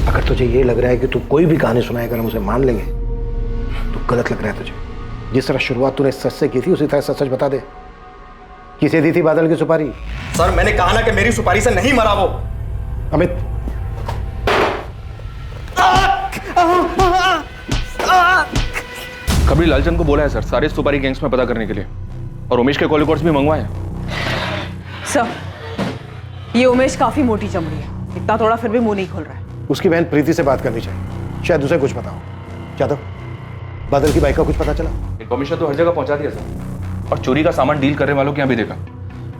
अगर तुझे ये लग रहा है कि तू कोई भी कहानी सुनाएगा हम उसे मान लेंगे तो गलत लग रहा है तुझे। जिस तरह शुरुआत तूने सच से की थी उसी तरह सच सच बता दे, किसे दी थी बादल की सुपारी? सर मैंने कहा ना कि मेरी सुपारी से नहीं मरा वो। अमित, खबरी लालचंद को बोला है सर सारे सुपारी गैंग्स में पता करने के लिए, और उमेश के कॉल रिकॉर्ड्स भी मंगवाए हैं। सर, ये उमेश काफी मोटी चमड़ी है, इतना थोड़ा फिर भी मुंह नहीं खोल रहा है। उसकी बहन प्रीति से बात करनी चाहिए, शायद उसे कुछ पता हो। जादव, बादल की बाइक का कुछ पता चला? इन्फॉर्मेशन तो हर जगह पहुंचा दिया सर, और चोरी का सामान डील करने वालों के यहाँ भी देखा,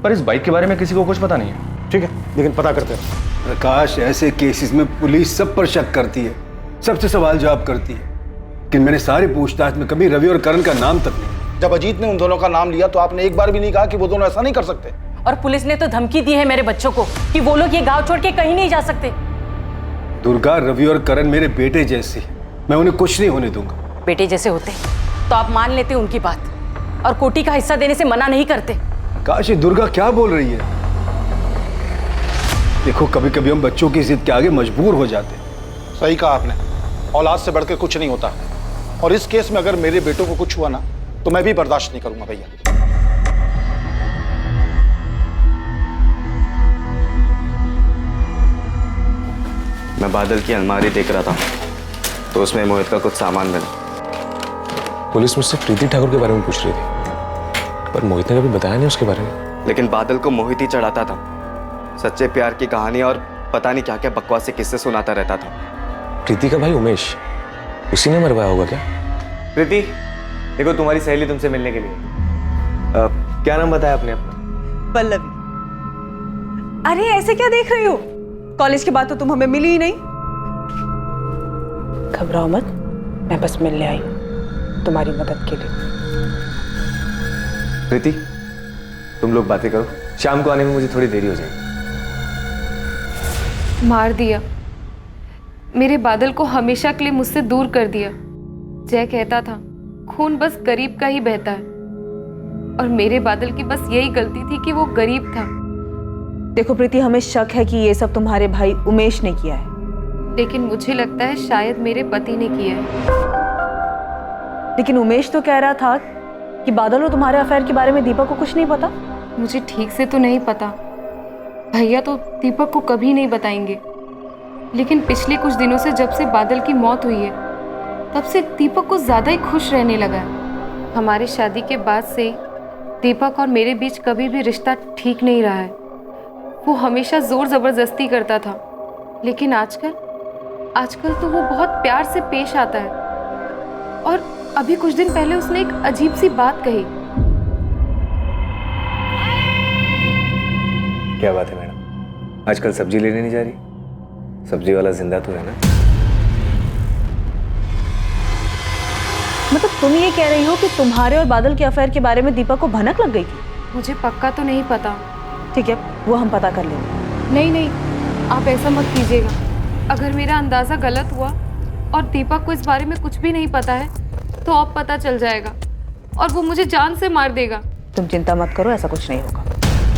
पर इस बाइक के बारे में किसी को कुछ पता नहीं है। ठीक है, लेकिन पता करते हैं। प्रकाश, ऐसे केसेस में पुलिस सब पर शक करती है, सबसे सवाल जवाब करती है, लेकिन मैंने सारी पूछताछ में कभी रवि और करण का नाम तक नहीं। जब अजीत ने उन दोनों का नाम लिया तो आपने एक बार भी नहीं कहा कि वो दोनों ऐसा नहीं कर सकते। और पुलिस ने तो धमकी दी है मेरे बच्चों को कि वो लोग ये गांव छोड़ के कहीं नहीं जा सकते। दुर्गा, रवि और करण मेरे बेटे जैसे, मैं उन्हें कुछ नहीं होने दूंगा। बेटे जैसे होते तो आप मान लेते उनकी बात और कोटी का हिस्सा देने से मना नहीं करते। काश, ये दुर्गा क्या बोल रही है? देखो, कभी कभी हम बच्चों की जिद के आगे मजबूर हो जाते हैं। सही कहा आपने, औलाद से बढ़कर कुछ नहीं होता, और इस केस में अगर मेरे बेटों को कुछ हुआ ना तो मैं भी बर्दाश्त नहीं करूंगा भैया। मैं बादल की अलमारी देख रहा था तो उसमें मोहित का कुछ सामान मिला। पुलिस मुझसे प्रीति ठाकुर के बारे में पूछ रही थी, पर मोहित ने कभी बताया नहीं उसके बारे में। लेकिन बादल को मोहित ही चढ़ाता था, सच्चे प्यार की कहानी और पता नहीं क्या क्या बकवास से किस्से सुनाता रहता था। प्रीति का भाई उमेश, उसी ने मरवाया होगा क्या? प्रीति, देखो तुम्हारी सहेली तुमसे मिलने के लिए। क्या नाम बताया आपने अपना? पल्लवी। अरे ऐसे क्या देख रही हो? कॉलेज के बाद तो तुम हमें मिली ही नहीं। घबराओ मत, मैं बस मिलने आई हूँ तुम्हारी मदद के लिए। प्रीति, तुम लोग बातें करो, शाम को आने में मुझे थोड़ी देरी हो जाएगी। मार दिया मेरे बादल को, हमेशा के लिए मुझसे दूर कर दिया। जय कहता था खून बस गरीब का ही बहता है, और मेरे बादल की बस यही गलती थी कि वो गरीब था। देखो प्रीति, हमें शक है कि ये सब तुम्हारे भाई उमेश ने किया है, लेकिन मुझे लगता है शायद मेरे पति ने किया है। लेकिन उमेश तो कह रहा था कि बादल और तुम्हारे अफेयर के बारे में दीपक को कुछ नहीं पता। मुझे ठीक से तो नहीं पता, भैया तो दीपक को कभी नहीं बताएंगे, लेकिन पिछले कुछ दिनों से जब से बादल की मौत हुई है तब से दीपक को ज्यादा ही खुश रहने लगा है। हमारी शादी के बाद से दीपक और मेरे बीच कभी भी रिश्ता ठीक नहीं रहा है। वो हमेशा जोर जबरदस्ती करता था, लेकिन आजकल तो वो बहुत प्यार से पेश आता है। और अभी कुछ दिन पहले उसने एक अजीब सी बात कही। क्या बात है मैडम, आजकल सब्जी लेने नहीं जा रही? सब्जी वाला जिंदा तो है ना? मतलब तुम ये कह रही हो कि तुम्हारे और बादल के अफेयर के बारे में दीपक को भनक लग गई थी? मुझे पक्का तो नहीं पता। ठीक है, वो हम पता कर लेंगे। नहीं, आप ऐसा मत कीजिएगा। अगर मेरा अंदाजा गलत हुआ और दीपक को इस बारे में कुछ भी नहीं पता है तो अब पता चल जाएगा और वो मुझे जान से मार देगा। तुम चिंता मत करो, ऐसा कुछ नहीं होगा,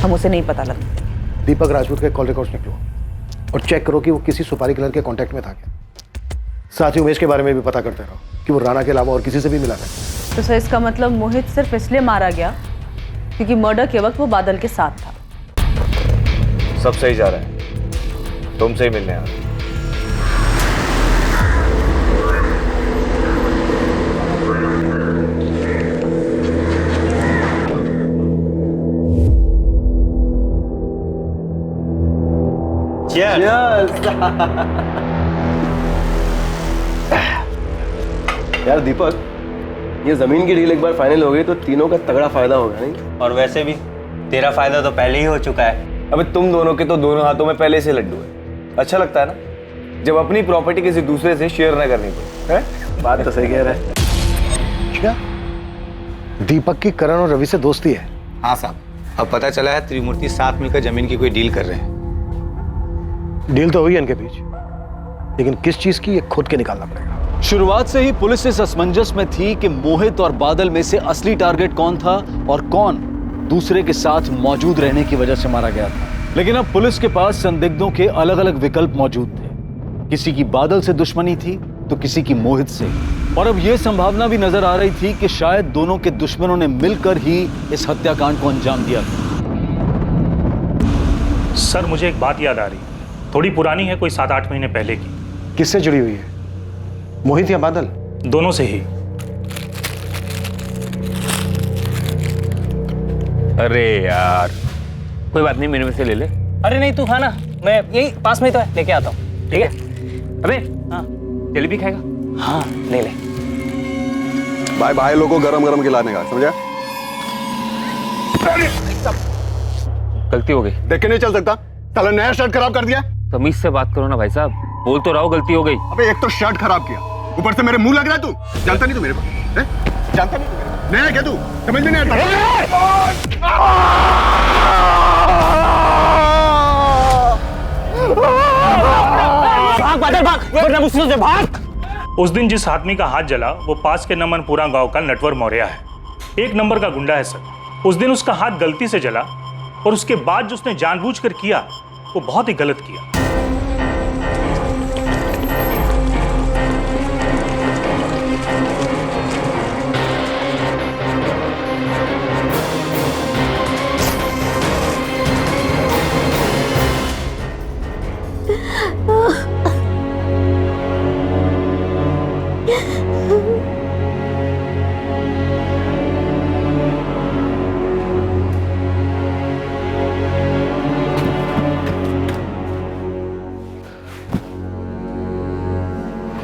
हम उसे नहीं पता लगता। दीपक राजपूत के कॉल रिकॉर्ड्स निकलो और चेक करो कि वो किसी सुपारी किलर के कांटेक्ट में था क्या। साथ ही उमेश के बारे में भी पता करते रहो कि वो राणा के अलावा और किसी से भी मिला नहीं। तो सर, इसका मतलब मोहित सिर्फ इसलिए मारा गया क्योंकि मर्डर के वक्त वो बादल के साथ था। सब सही जा रहा है, तुमसे ही मिलने आ रहा। यार दीपक, ये जमीन की डील एक बार फाइनल हो गई तो तीनों का तगड़ा फायदा होगा नहीं? और वैसे भी तेरा फायदा तो पहले ही हो चुका है। अबे तुम दोनों के तो दोनों हाथों में पहले से लड्डू है। अच्छा लगता है ना जब अपनी प्रॉपर्टी किसी दूसरे से शेयर ना करनी पड़े। बात तो सही कह रहा है। क्या दीपक की करण और रवि से दोस्ती है? हाँ साहब, अब पता चला है त्रिमूर्ति साथ मिलकर जमीन की कोई डील कर रहे हैं। डील तो हुई है इनके बीच, लेकिन किस चीज की ये खोद के निकालना पड़ेगा। शुरुआत से ही पुलिस इस असमंजस में थी कि मोहित और बादल में से असली टारगेट कौन था और कौन दूसरे के साथ मौजूद रहने की वजह से मारा गया था। लेकिन अब पुलिस के पास संदिग्धों के अलग अलग विकल्प मौजूद थे। किसी की बादल से दुश्मनी थी तो किसी की मोहित से, और अब यह संभावना भी नजर आ रही थी कि शायद दोनों के दुश्मनों ने मिलकर ही इस हत्याकांड को अंजाम दिया। सर मुझे एक बात याद आ रही, थोड़ी पुरानी है, कोई 7-8 महीने पहले की। किससे जुड़ी हुई है? मोहित या बादल? दोनों से ही। अरे यार कोई बात नहीं, मेरे में से ले ले। अरे नहीं तू खा ना, मैं यही पास में ही तो है, लेके आता हूँ। ठीक है? अबे हाँ जलेबी खाएगा? हाँ ले ले। भाई भाई लोगों को गरम गरम खिलाने का, समझा? गलती हो गई। देख के नहीं चल सकता, साला नया शर्ट खराब कर दिया। तमीज से बात करो ना भाई साहब, बोल तो रहा हूं गलती हो गई। अबे एक तो शर्ट खराब किया, ऊपर से मेरे मुंह लग रहा है। तू जानता नहीं तू मेरे को, जानता नहीं तू मेरे को, नया क्या तू समझ में नहीं आता। भाग बादल भाग, वरना मुझसे भाग। उस दिन जिस आदमी का हाथ जला वो पास के नमनपुरा गांव का नटवर मौर्य है, 1 नंबर का गुंडा है सर। उस दिन उसका हाथ गलती से जला और उसके बाद जो उसने जानबूझकर किया वो बहुत ही गलत किया।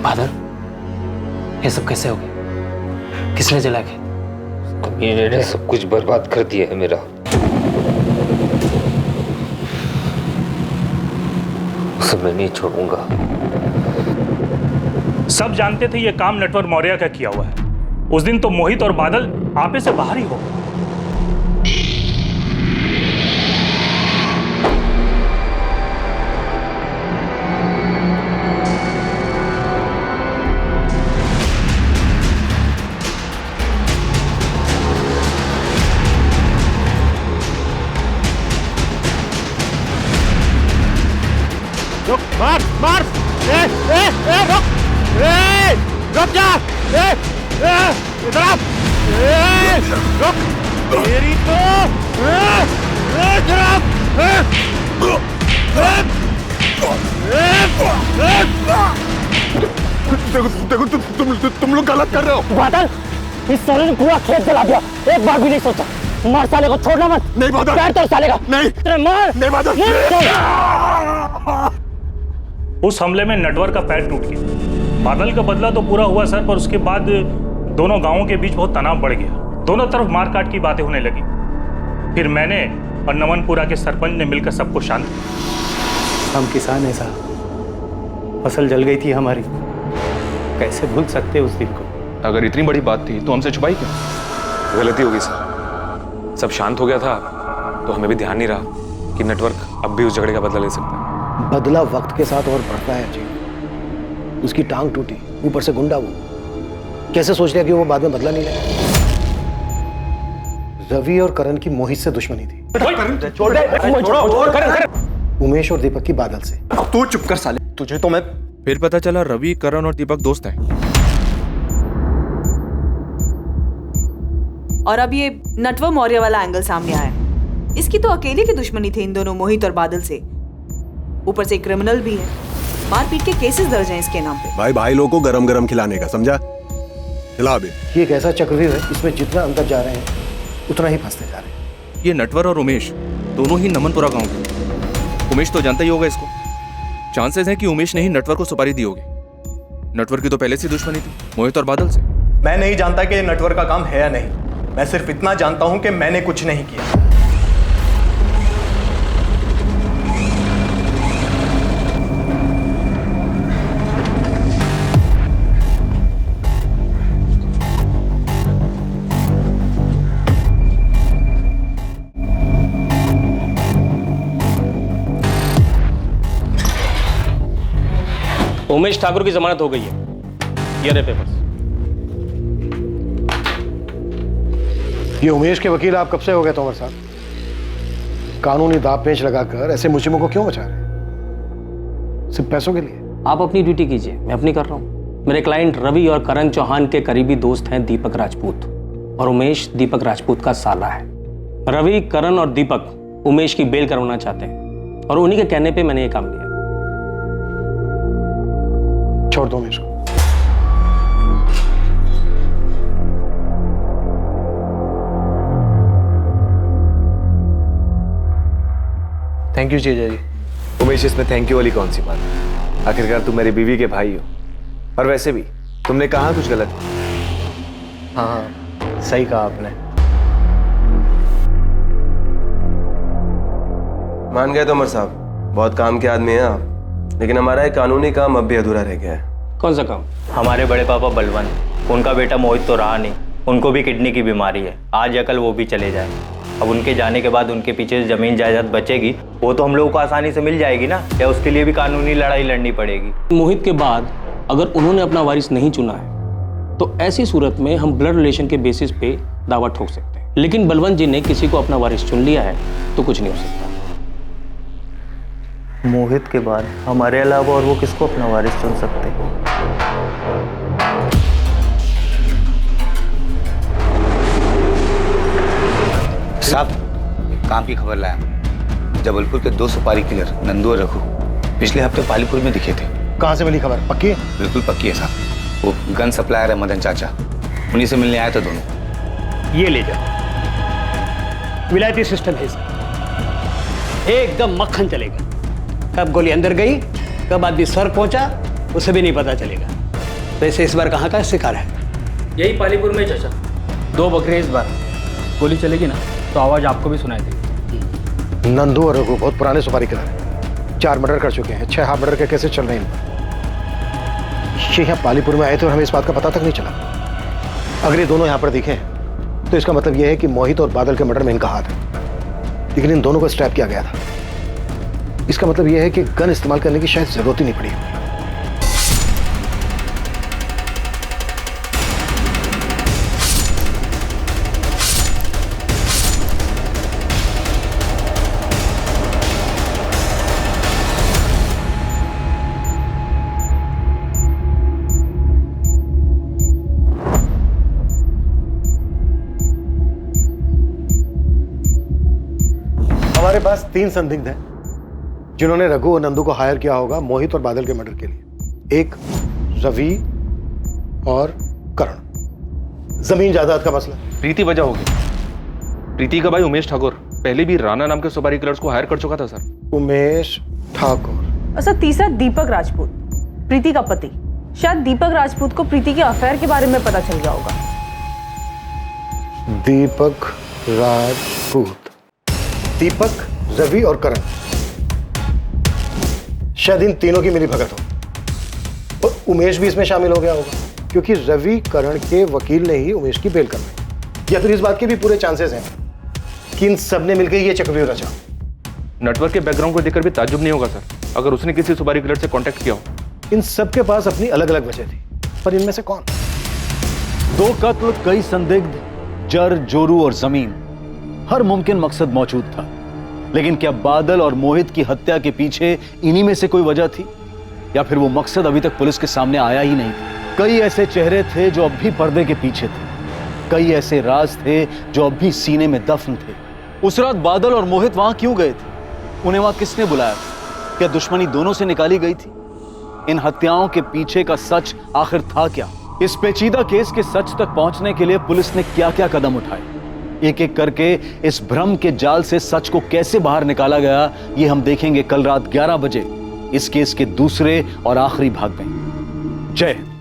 बादल, ये सब कैसे हो गया? किसने जला के? मेरे सब कुछ बर्बाद कर दिया है मेरा। उसे मैं नहीं छोड़ूंगा। सब जानते थे ये काम नटवर मौर्य का किया हुआ है। उस दिन तो मोहित और बादल आपे से बाहर ही हो गए। मार मार, रुक, रुक जा, इधर आ, रुक, तेरी तो, देखो तुम लोग गलत कर रहे हो। बादल, इस साले ने पूरा खेत जला दिया, एक बार भी नहीं सोचा। मार साले को, छोड़ना मत। नहीं बादल, पैर तोड़ साले का। नहीं मार, नहीं बादल। उस हमले में नटवर का पैर टूट गया। बादल का बदला तो पूरा हुआ सर, पर उसके बाद दोनों गांवों के बीच बहुत तनाव बढ़ गया। दोनों तरफ मारकाट की बातें होने लगी। फिर मैंने और नमनपुरा के सरपंच ने मिलकर सबको शांत किया। हम किसान हैं साहब, फसल जल गई थी हमारी, कैसे भूल सकते उस दिन को। अगर इतनी बड़ी बात थी तो हमसे छुपाई क्यों? गलती हो गई सर, सब शांत हो गया था तो हमें भी ध्यान नहीं रहा कि नेटवर्क अब भी उस झगड़े का बदला ले सकता है। बदला वक्त के साथ और बढ़ता है अजीत। उसकी टांग टूटी, ऊपर से गुंडा वो, कैसे सोच लिया कि वो बाद में बदला नहीं लेगा? रवि और करण की मोहित से दुश्मनी थी, उमेश और दीपक की बादल से। तू चुप कर साले, तुझे तो मैं। फिर पता चला रवि, करण और दीपक दोस्त हैं। और अब ये नटवर मौर्य वाला एंगल सामने आया। इसकी तो अकेले की दुश्मनी थी इन दोनों मोहित और बादल से, ऊपर से क्रिमिनल भी है। मारपीट के केसेस दर्ज हैं इसके नाम पे। भाई भाई लोगों को गरम गरम खिलाने का, समझा? खिला अभी। ये एक ऐसा चक्रव्यूह है, इसमें जितना अंदर जा रहे हैं उतना ही फंसते जा रहे हैं। ये नटवर और उमेश दोनों ही नमनपुरा गांव के। उमेश तो जानता ही होगा इसको। चांसेस हैं कि उमेश ने ही नटवर को सुपारी दी होगी। नटवर की तो पहले से दुश्मनी थी मोहित और बादल से। मैं नहीं जानता कि नटवर का काम है या नहीं, मैं सिर्फ इतना जानता हूं कि मैंने कुछ नहीं किया। उमेश ठाकुर की जमानत हो गई है, ये रहे पेपर्स। ये उमेश के वकील आप कब से हो गए तोमर साहब? कानूनी दांव पेंच लगाकर ऐसे मुजरिमों को क्यों बचा रहे हैं? सिर्फ पैसों के लिए? आप अपनी ड्यूटी कीजिए, मैं अपनी कर रहा हूं। मेरे क्लाइंट रवि और करण चौहान के करीबी दोस्त हैं दीपक राजपूत, और उमेश दीपक राजपूत का साला है। रवि, करण और दीपक उमेश की बेल करवाना चाहते हैं, और उन्हीं के कहने पे मैंने ये काम किया। छोड़ दो उमेश को। थैंक यू जीजा जी। उमेश, इसमें थैंक यू वाली कौन सी बात है? आखिरकार तुम मेरी बीवी के भाई हो, और वैसे भी तुमने कहा कुछ गलत? हाँ, सही कहा आपने। मान गए तो उमर साहब, बहुत काम के आदमी हैं आप, लेकिन हमारा एक कानूनी काम अब भी अधूरा रह गया है। कौन सा काम? हमारे बड़े पापा बलवंत, उनका बेटा मोहित तो रहा नहीं, उनको भी किडनी की बीमारी है। आज या कल वो भी चले जाए। अब उनके जाने के बाद उनके पीछे जमीन जायदाद बचेगी, वो तो हम लोगों को आसानी से मिल जाएगी ना, या उसके लिए भी कानूनी लड़ाई लड़नी पड़ेगी? मोहित के बाद अगर उन्होंने अपना वारिस नहीं चुना है तो ऐसी सूरत में हम ब्लड रिलेशन के बेसिस पे दावा ठोक सकते हैं, लेकिन बलवंत जी ने किसी को अपना वारिस चुन लिया है तो कुछ नहीं हो सकता। मोहित के बाद हमारे अलावा और वो किसको अपना वारिस चुन सकते हैं? साहब, काम की खबर लाया। जबलपुर के 2 सुपारी किलर नंदू और रघु पिछले हफ्ते पालीपुर में दिखे थे। कहाँ से मिली खबर? पक्की है? बिल्कुल पक्की है साहब। वो गन सप्लायर है मदन चाचा, उन्हीं से मिलने आए थे दोनों। ये ले जाओ, विलायती सिस्टम है इसका, एकदम मक्खन चलेगा। कब गोली अंदर गई, कब आदमी सर पहुंचा, उसे भी नहीं पता चलेगा। वैसे इस बार कहाँ का शिकार है? यही पालीपुर में चाचा। 2 बकरे इस बार। गोली चलेगी ना तो आवाज आपको भी सुनाई देगी। नंदू और रघु बहुत पुराने सुपारी किलर हैं, 4 मर्डर कर चुके हैं, 6 हाफ मर्डर के केसेस चल रहे हैं। ये यहाँ पालीपुर में आए थे और हमें इस बात का पता तक नहीं चला। अगर ये दोनों यहाँ पर दिखे तो इसका मतलब यह है कि मोहित और बादल के मर्डर में इनका हाथ है, लेकिन इन दोनों को स्ट्रैप किया गया था। इसका मतलब यह है कि गन इस्तेमाल करने की शायद जरूरत ही नहीं पड़ी। हमारे पास 3 संदिग्ध हैं जिन्होंने रघु और नंदू को हायर किया होगा मोहित और बादल के मर्डर के लिए। एक रवि और करण। जमीन जायदाद का मसला। प्रीति वजह होगी। प्रीति का भाई उमेश ठाकुर पहले भी राणा नाम के सुपारी किलर्स को हायर कर चुका था सर। उमेश ठाकुर। और सर तीसरा दीपक राजपूत, प्रीति का पति। शायद दीपक राजपूत को प्रीति के अफेयर के बारे में पता चल गया होगा। दीपक राजपूत, दीपक, रवि और करण, शायद इन तीनों की मिली भगत हो। और उमेश भी इसमें शामिल हो गया होगा, क्योंकि रवि करण के वकील ने ही उमेश की बेल करवाई। या फिर इस बात के भी पूरे चांसेस हैं कि इन सब ने मिलकर ये चक्रव्यूह रचा। नेटवर्क के बैकग्राउंड को देखकर भी ताज्जुब नहीं होगा सर अगर उसने किसी सुपारी किलर से कांटेक्ट किया हो। इन सब के पास अपनी अलग अलग वजह थी, पर इनमें से कौन? 2 कत्ल, कई संदिग्ध, जर, जोरू और जमीन, हर मुमकिन मकसद मौजूद था। लेकिन क्या बादल और मोहित की हत्या के पीछे इन्हीं में से कोई वजह थी, या फिर वो मकसद अभी तक पुलिस के सामने आया ही नहीं था? कई ऐसे चेहरे थे जो अब भी पर्दे के पीछे थे, कई ऐसे राज थे जो अब भी सीने में दफन थे। उस रात बादल और मोहित वहां क्यों गए थे? उन्हें वहां किसने बुलाया था? क्या दुश्मनी दोनों से निकाली गई थी? इन हत्याओं के पीछे का सच आखिर था क्या? इस पेचीदा केस के सच तक पहुंचने के लिए पुलिस ने क्या क्या कदम उठाए? एक एक करके इस भ्रम के जाल से सच को कैसे बाहर निकाला गया, ये हम देखेंगे कल रात 11 बजे इस केस के दूसरे और आखिरी भाग में। जय हिंद।